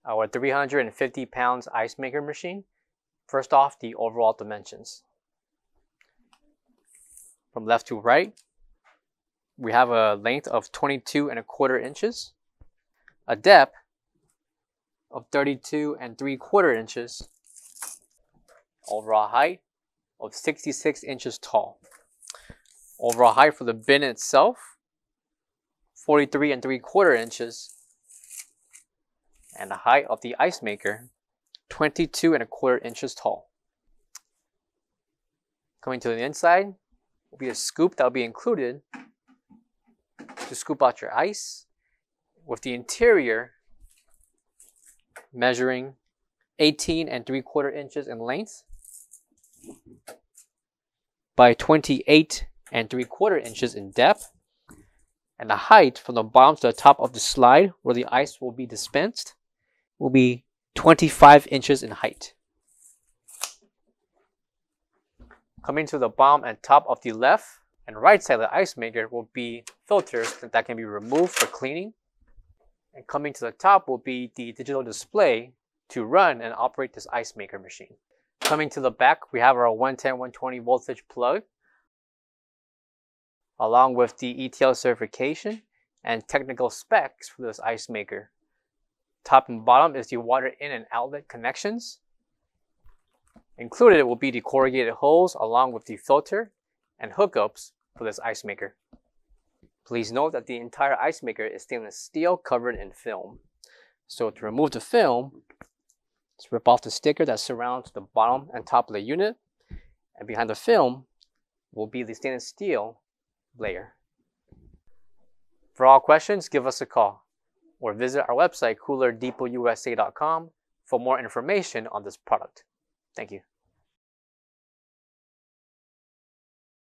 our 350 pounds ice maker machine. First off, the overall dimensions. From left to right, we have a length of 22¼ inches, a depth of 32¾ inches, overall height of 66 inches tall. Overall height for the bin itself, 43¾ inches, and the height of the ice maker, 22¼ inches tall. Coming to the inside will be a scoop that will be included to scoop out your ice, with the interior measuring 18¾ inches in length by 28¾ inches in depth, and the height from the bottom to the top of the slide where the ice will be dispensed will be 25 inches in height. Coming to the bottom and top of the left and right side of the ice maker will be filters that can be removed for cleaning. And coming to the top will be the digital display to run and operate this ice maker machine. Coming to the back, we have our 110/120 voltage plug, along with the ETL certification and technical specs for this ice maker. Top and bottom is the water in and outlet connections. Included will be the corrugated hose along with the filter and hookups for this ice maker. Please note that the entire ice maker is stainless steel covered in film. So to remove the film, let's rip off the sticker that surrounds the bottom and top of the unit, and behind the film will be the stainless steel layer. For all questions, give us a call or visit our website coolerdepotUSA.com for more information on this product. Thank you.